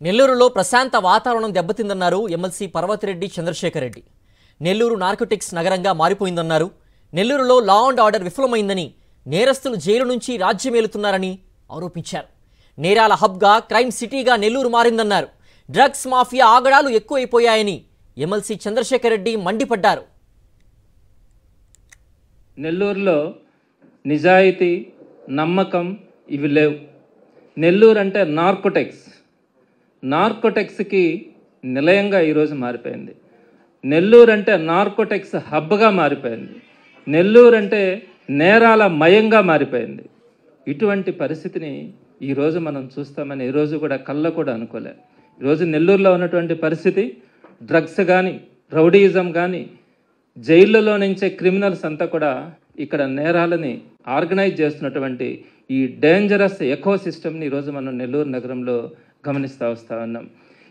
నెల్లూరులో ప్రశాంత వాతావరణం దెబ్బతిందన్నారు ఎమ్మెల్సీ పర్వతిరెడ్డి చంద్రశేఖర్ రెడ్డి. నెల్లూరు నార్కోటిక్స్ నగరంగా మారిపోయిందన్నారు. నెల్లూరులో లా అండ్ ఆర్డర్ విఫలమైందని, నేరస్తులు జైలు నుంచి రాజ్యమేలుతున్నారని ఆరోపించారు. నేరాల హబ్గా, క్రైమ్ సిటీగా నెల్లూరు మారిందన్నారు. డ్రగ్స్ మాఫియా ఆగడాలు ఎక్కువైపోయాయని ఎమ్మెల్సీ చంద్రశేఖర్ రెడ్డి మండిపడ్డారు. నెల్లూరులో నిజాయితీ, నమ్మకం ఇవి లేవు. నెల్లూరు అంటే నార్కోటెక్స్కి నిలయంగా ఈరోజు మారిపోయింది. నెల్లూరు అంటే నార్కోటెక్స్ హబ్గా మారిపోయింది. నెల్లూరు అంటే నేరాల మయంగా మారిపోయింది. ఇటువంటి పరిస్థితిని ఈరోజు మనం చూస్తామని ఈరోజు కూడా కళ్ళ కూడా అనుకోలే. ఈరోజు నెల్లూరులో ఉన్నటువంటి పరిస్థితి, డ్రగ్స్ కానీ, రౌడీయిజం కానీ, జైళ్ళలో నుంచే క్రిమినల్స్ అంతా కూడా ఇక్కడ నేరాలని ఆర్గనైజ్ చేస్తున్నటువంటి ఈ డేంజరస్ ఎకో సిస్టమ్ని ఈరోజు మనం నెల్లూరు నగరంలో గమనిస్తూ వస్తూ ఉన్నాం.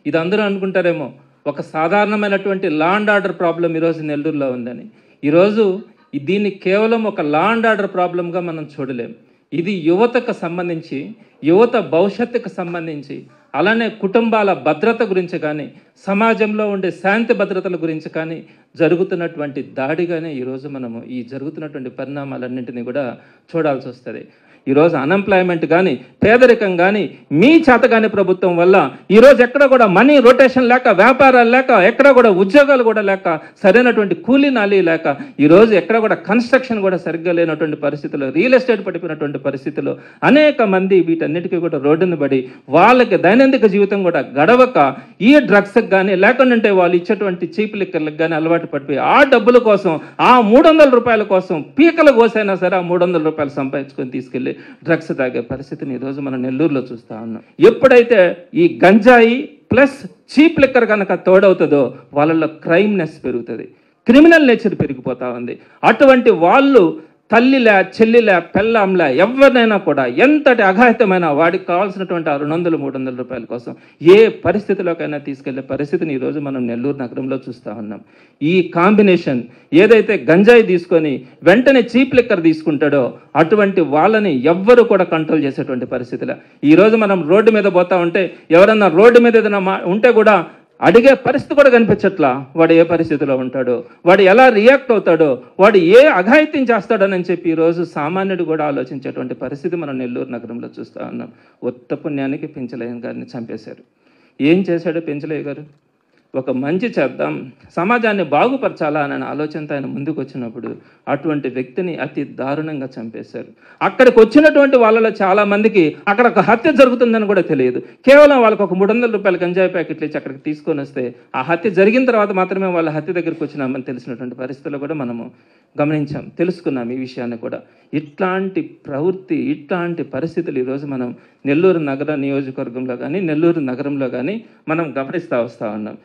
ఇది అందరూ అనుకుంటారేమో ఒక సాధారణమైనటువంటి లా అండ్ ఆర్డర్ ప్రాబ్లం ఈరోజు నెల్లూరులో ఉందని. ఈరోజు దీన్ని కేవలం ఒక లా అండ్ ఆర్డర్ ప్రాబ్లంగా మనం చూడలేం. ఇది యువతకు సంబంధించి, యువత భవిష్యత్తుకు సంబంధించి, అలానే కుటుంబాల భద్రత గురించి కానీ, సమాజంలో ఉండే శాంతి భద్రతల గురించి కానీ జరుగుతున్నటువంటి దాడిగానే ఈరోజు మనము ఈ జరుగుతున్నటువంటి పరిణామాలన్నింటినీ కూడా చూడాల్సి వస్తుంది. ఈరోజు అన్ఎంప్లాయ్మెంట్ కానీ, పేదరికం కానీ, మీ చేతగాని ప్రభుత్వం వల్ల ఈరోజు ఎక్కడ కూడా మనీ రొటేషన్ లేక, వ్యాపారాలు లేక, ఎక్కడ కూడా ఉద్యోగాలు కూడా లేక, సరైనటువంటి కూలీ నాలీ లేక, ఈరోజు ఎక్కడ కూడా కన్స్ట్రక్షన్ కూడా సరిగ్గా లేనటువంటి పరిస్థితుల్లో, రియల్ ఎస్టేట్ పడిపోయినటువంటి పరిస్థితుల్లో అనేక మంది వీటన్నిటికీ కూడా రోడ్డును పడి వాళ్ళకి దైనందిక జీవితం కూడా గడవక ఈ డ్రగ్స్కి కానీ, లేకుంటే వాళ్ళు ఇచ్చేటువంటి చీప్ లిక్కర్లకు కానీ అలవాటు పడిపోయి ఆ డబ్బుల కోసం, ఆ 300 రూపాయల కోసం పీకల కోసైనా సరే ఆ 300 రూపాయలు సంపాదించుకొని తీసుకెళ్ళి డ్రగ్స్ తాగే పరిస్థితిని ఈరోజు మనం నెల్లూరులో చూస్తూ ఉన్నాం. ఎప్పుడైతే ఈ గంజాయి ప్లస్ చీప్ లిక్కర్ కనుక తోడవుతుందో వాళ్ళలో క్రైమ్నెస్ పెరుగుతుంది, క్రిమినల్ నేచర్ పెరిగిపోతూ ఉంది. అటువంటి వాళ్ళు తల్లిలే, చెల్లిలే, పెళ్ళాంలే, ఎవరినైనా కూడా ఎంతటి అఘాయితమైన వాడికి కావాల్సినటువంటి 200-300 రూపాయల కోసం ఏ పరిస్థితిలోకైనా తీసుకెళ్లే పరిస్థితిని ఈరోజు మనం నెల్లూరు నగరంలో చూస్తూ ఉన్నాం. ఈ కాంబినేషన్ ఏదైతే గంజాయి తీసుకొని వెంటనే చీప్ లిక్కర్ తీసుకుంటాడో అటువంటి వాళ్ళని ఎవ్వరు కూడా కంట్రోల్ చేసేటువంటి పరిస్థితిలో ఈరోజు మనం రోడ్డు మీద పోతా ఉంటే ఎవరన్నా రోడ్డు మీద ఏదైనా ఉంటే కూడా అడిగే పరిస్థితి కూడా కనిపించట్లా. వాడు ఏ పరిస్థితిలో ఉంటాడో, వాడు ఎలా రియాక్ట్ అవుతాడో, వాడు ఏ అఘాయిత్యం చేస్తాడని చెప్పి ఈరోజు సామాన్యుడు కూడా ఆలోచించేటువంటి పరిస్థితి మనం నెల్లూరు నగరంలో చూస్తూ ఉన్నాం. ఉత్త పుణ్యానికి పెంచలయ్య గారిని చంపేశారు. ఏం చేశాడో పెంచలయ్య గారు? ఒక మంచి చేద్దాం, సమాజాన్ని బాగుపరచాలా అనే ఆలోచనతో ఆయన ముందుకు వచ్చినప్పుడు అటువంటి వ్యక్తిని అతి దారుణంగా చంపేశారు. అక్కడికి వచ్చినటువంటి వాళ్ళలో చాలా మందికి అక్కడ ఒక హత్య జరుగుతుందని కూడా తెలియదు. కేవలం వాళ్ళకి ఒక 300 రూపాయల గంజాయి ప్యాకెట్లు ఇచ్చి అక్కడికి తీసుకొని వస్తే ఆ హత్య జరిగిన తర్వాత మాత్రమే వాళ్ళ హత్య దగ్గరికి వచ్చినామని తెలిసినటువంటి పరిస్థితుల్లో కూడా మనము గమనించాం, తెలుసుకున్నాం ఈ విషయాన్ని కూడా. ఇట్లాంటి ప్రవృత్తి, ఇట్లాంటి పరిస్థితులు ఈరోజు మనం నెల్లూరు నగర నియోజకవర్గంలో కానీ, నెల్లూరు నగరంలో కానీ మనం గమనిస్తూ వస్తూ ఉన్నాం.